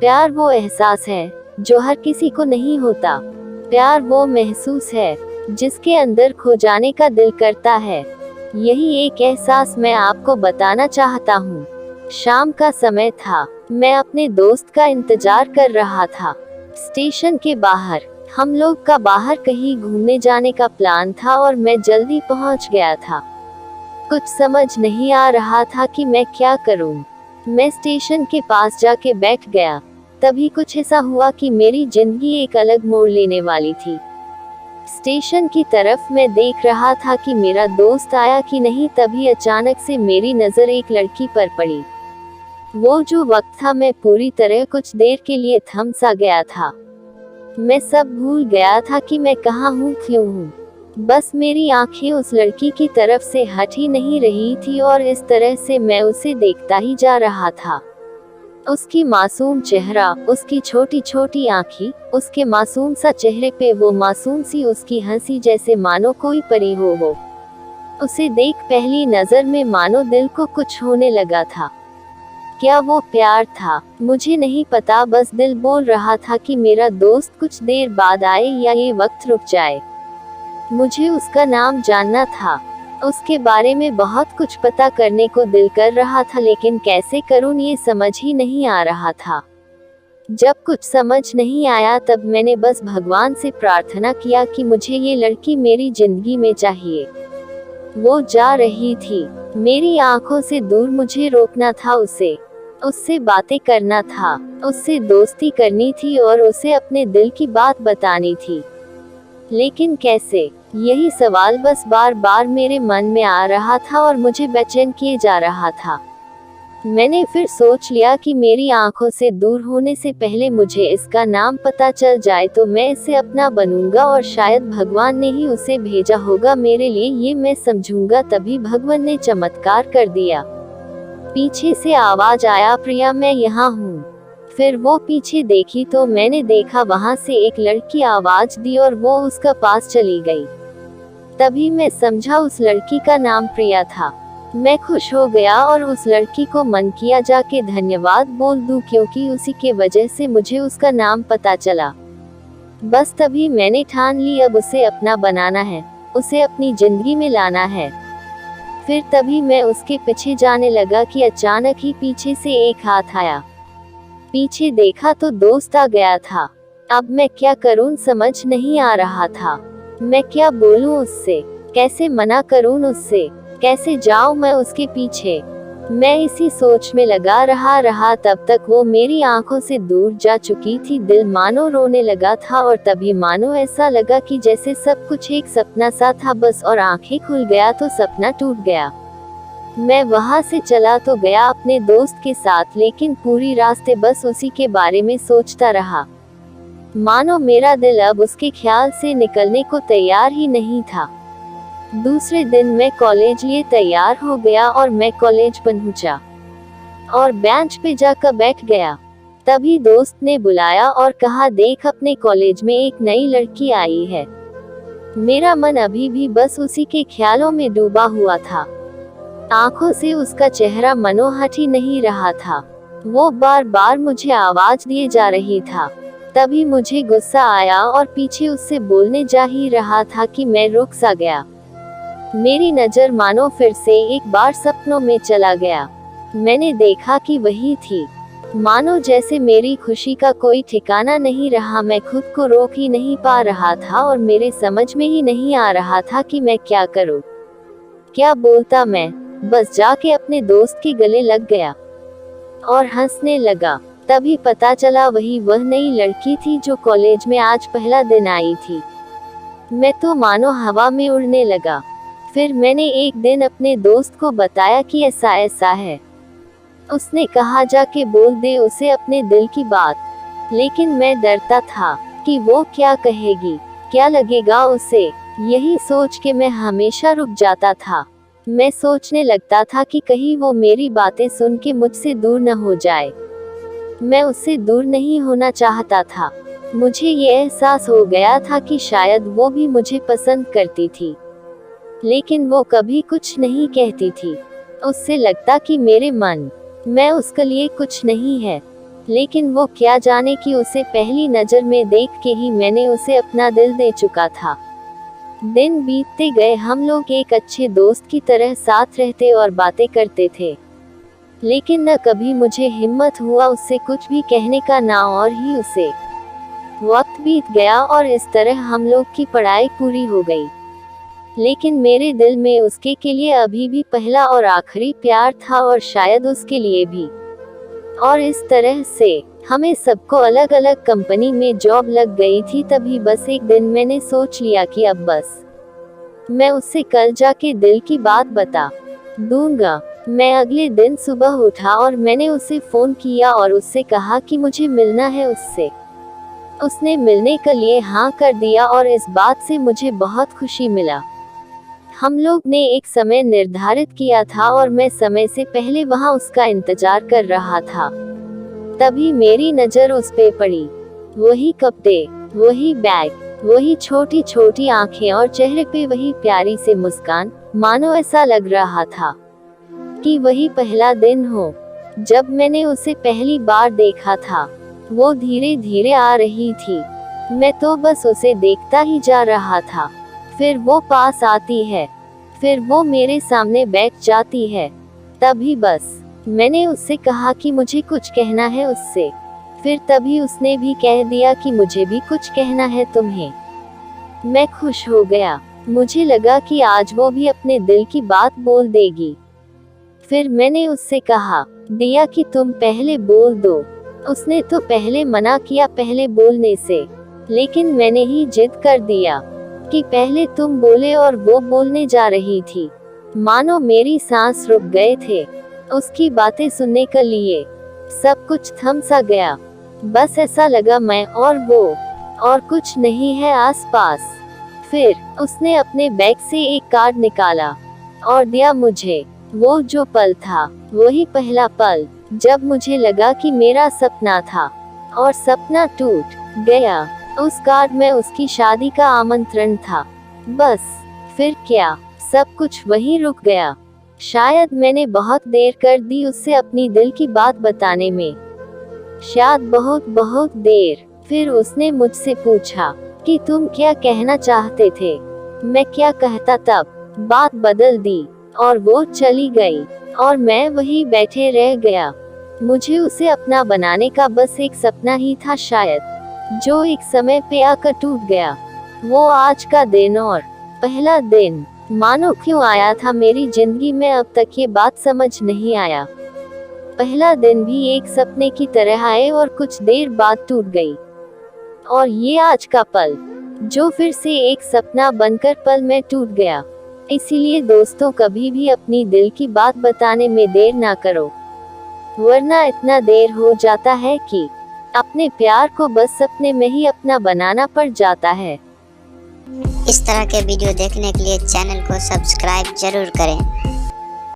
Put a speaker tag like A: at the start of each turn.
A: प्यार वो एहसास है जो हर किसी को नहीं होता। प्यार वो महसूस है जिसके अंदर खो जाने का दिल करता है। यही एक एहसास मैं आपको बताना चाहता हूँ। शाम का समय था, मैं अपने दोस्त का इंतजार कर रहा था। स्टेशन के बाहर हम लोग का बाहर कहीं घूमने जाने का प्लान था और मैं जल्दी पहुँच गया था। कुछ समझ नहीं आ रहा था कि मैं क्या करूं। मैं स्टेशन के पास जाके बैठ गया। तभी कुछ ऐसा हुआ कि मेरी जिंदगी एक अलग मोड़ लेने वाली थी। स्टेशन की तरफ मैं देख रहा था कि मेरा दोस्त आया कि नहीं, तभी अचानक से मेरी नजर एक लड़की पर पड़ी। वो जो वक्त था, मैं पूरी तरह कुछ देर के लिए थम सा गया था। मैं सब भूल गया था कि मैं कहाँ हूँ, क्यों हूँ। बस मेरी आंखें उस लड़की की तरफ से हट ही नहीं रही थी और इस तरह से मैं उसे देखता ही जा रहा था। उसकी मासूम चेहरा, उसकी छोटी छोटी आंखें, उसके मासूम सा चेहरे पे वो मासूम सी उसकी हंसी, जैसे मानो कोई परी हो। उसे देख पहली नजर में मानो दिल को कुछ होने लगा था। क्या वो प्यार था? मुझे नहीं पता, बस दिल बोल रहा था कि मेरा दोस्त कुछ देर बाद आए या ये वक्त रुक जाए। मुझे उसका नाम जानना था, उसके बारे में बहुत कुछ पता करने को दिल कर रहा था, लेकिन कैसे करूं ये समझ ही नहीं आ रहा था। जब कुछ समझ नहीं आया तब मैंने बस भगवान से प्रार्थना किया कि मुझे ये लड़की मेरी जिंदगी में चाहिए। वो जा रही थी, मेरी आंखों से दूर, मुझे रोकना था उसे, उससे बातें करना था, उससे दोस्ती करनी थी और उसे अपने दिल की बात बतानी थी। लेकिन कैसे? यही सवाल बस बार बार मेरे मन में आ रहा था और मुझे बेचैन किए जा रहा था। मैंने फिर सोच लिया कि मेरी आंखों से दूर होने से पहले मुझे इसका नाम पता चल जाए तो मैं इसे अपना बनूंगा और शायद भगवान ने ही उसे भेजा होगा मेरे लिए, ये मैं समझूंगा। तभी भगवान ने चमत्कार कर दिया। पीछे से आवाज आया, प्रिया मैं यहाँ हूँ। फिर वो पीछे देखी तो मैंने देखा वहां से एक लड़की आवाज दी और वो उसका पास चली गई। तभी मैं समझा उस लड़की का नाम प्रिया था। मैं खुश हो गया और उस लड़की को मन किया जाके धन्यवाद बोल दूं, क्योंकि उसी के वजह से मुझे उसका नाम पता चला। बस तभी मैंने ठान ली, अब उसे अपना बनाना है, उसे अपनी जिंदगी में लाना है। फिर तभी मैं उसके पीछे जाने लगा कि अचानक ही पीछे से एक हाथ आया। पीछे देखा तो दोस्त आ गया था। अब मैं क्या करूं समझ नहीं आ रहा था। मैं क्या बोलूं उससे, कैसे मना करूं उससे, कैसे जाऊं मैं उसके पीछे। मैं इसी सोच में लगा रहा तब तक वो मेरी आंखों से दूर जा चुकी थी। दिल मानो रोने लगा था और तभी मानो ऐसा लगा कि जैसे सब कुछ एक सपना सा था बस, और आंखें खुल गया तो सपना टूट गया। मैं वहां से चला तो गया अपने दोस्त के साथ, लेकिन पूरी रास्ते बस उसी के बारे में सोचता रहा। मानो मेरा दिल अब उसके ख्याल से निकलने को तैयार ही नहीं था। दूसरे दिन मैं कॉलेज लिए तैयार हो गया और मैं कॉलेज पहुंचा और बेंच पे जाकर बैठ गया। तभी दोस्त ने बुलाया और कहा, देख अपने कॉलेज में एक नई लड़की आई है। मेरा मन अभी भी बस उसी के ख्यालों में डूबा हुआ था। आंखों से उसका चेहरा मनो हट ही नहीं रहा था। वो बार बार मुझे आवाज दिए जा रही था। तभी मुझे गुस्सा आया और पीछे उससे बोलने जा ही रहा था कि मैं रुक सा गया। मेरी नजर मानो फिर से एक बार सपनों में चला गया। मैंने देखा कि वही थी। मानो जैसे मेरी खुशी का कोई ठिकाना नहीं रहा। मैं खुद को रोक ही नहीं पा रहा था और मेरे समझ में ही नहीं आ रहा था कि मैं क्या करूं, क्या बोलता। मैं बस जाके अपने दोस्त के गले लग गया और हंसने लगा। तभी पता चला वह नई लड़की थी जो कॉलेज में आज पहला दिन आई थी। मैं तो मानो हवा में उड़ने लगा। फिर मैंने एक दिन अपने दोस्त को बताया कि ऐसा ऐसा है। उसने कहा जाके बोल दे उसे अपने दिल की बात। लेकिन मैं डरता था कि वो क्या कहेगी, क्या लगेगा उसे। यही सोच के मैं हमेशा रुक जाता था। मैं सोचने लगता था कि कहीं वो मेरी बातें सुन के मुझसे दूर न हो जाए। मैं उससे दूर नहीं होना चाहता था। मुझे ये एहसास हो गया था कि शायद वो भी मुझे पसंद करती थी, लेकिन वो कभी कुछ नहीं कहती थी। उससे लगता कि मेरे मन मैं उसके लिए कुछ नहीं है। लेकिन वो क्या जाने कि उसे पहली नज़र में देख के ही मैंने उसे अपना दिल दे चुका था। दिन बीतते गए, हम लोग एक अच्छे दोस्त की तरह साथ रहते और बातें करते थे, लेकिन न कभी मुझे हिम्मत हुआ उससे कुछ भी कहने का, ना और ही उसे। वक्त बीत गया और इस तरह हम लोग की पढ़ाई पूरी हो गई, लेकिन मेरे दिल में उसके के लिए अभी भी पहला और आखिरी प्यार था, और शायद उसके लिए भी। और इस तरह से हमें सबको अलग अलग कंपनी में जॉब लग गई थी। तभी बस एक दिन मैंने सोच लिया कि अब बस मैं उससे कल जाके दिल की बात बता दूंगा। मैं अगले दिन सुबह उठा और मैंने उसे फोन किया और उससे कहा कि मुझे मिलना है उससे। उसने मिलने के लिए हाँ कर दिया और इस बात से मुझे बहुत खुशी मिला। हम लोग ने एक समय निर्धारित किया था और मैं समय से पहले वहां उसका इंतजार कर रहा था। तभी मेरी नजर उस पे पड़ी। वही कपड़े, वही बैग, वही छोटी छोटी आंखें और चेहरे पे वही प्यारी सी मुस्कान। मानो ऐसा लग रहा था कि वही पहला दिन हो जब मैंने उसे पहली बार देखा था। वो धीरे धीरे आ रही थी, मैं तो बस उसे देखता ही जा रहा था। फिर वो पास आती है, फिर वो मेरे सामने बैठ जाती है। तभी बस मैंने उससे कहा कि मुझे कुछ कहना है उससे। फिर तभी उसने भी कह दिया कि मुझे भी कुछ कहना है तुम्हें। मैं खुश हो गया, मुझे लगा कि आज वो भी अपने दिल की बात बोल देगी। फिर मैंने उससे कहा दिया कि तुम पहले बोल दो। उसने तो पहले मना किया पहले बोलने से, लेकिन मैंने ही जिद कर दिया कि पहले तुम बोले, और वो बोलने जा रही थी। मानो मेरी सांस रुक गए थे उसकी बातें सुनने के लिए। सब कुछ थम सा गया, बस ऐसा लगा मैं और वो और कुछ नहीं है आसपास। फिर उसने अपने बैग से एक कार्ड निकाला और दिया मुझे। वो जो पल था वही पहला पल जब मुझे लगा कि मेरा सपना था और सपना टूट गया। उस कार्ड में उसकी शादी का आमंत्रण था। बस फिर क्या, सब कुछ वहीं रुक गया। शायद मैंने बहुत देर कर दी उससे अपनी दिल की बात बताने में, शायद बहुत बहुत देर। फिर उसने मुझसे पूछा कि तुम क्या कहना चाहते थे। मैं क्या कहता, तब बात बदल दी और वो चली गई और मैं वहीं बैठे रह गया। मुझे उसे अपना बनाने का बस एक सपना ही था शायद, जो एक समय पे आकर टूट गया। वो आज का दिन और पहला दिन मानो क्यों आया था मेरी जिंदगी में, अब तक ये बात समझ नहीं आया। पहला दिन भी एक सपने की तरह आए और कुछ देर बाद टूट गई, और ये आज का पल जो फिर से एक सपना बनकर पल में टूट गया। इसीलिए दोस्तों, कभी भी अपनी दिल की बात बताने में देर ना करो, वरना इतना देर हो जाता है कि अपने प्यार को बस सपने में ही अपना बनाना पड़ जाता है।
B: इस तरह के वीडियो देखने के लिए चैनल को सब्सक्राइब जरूर करें।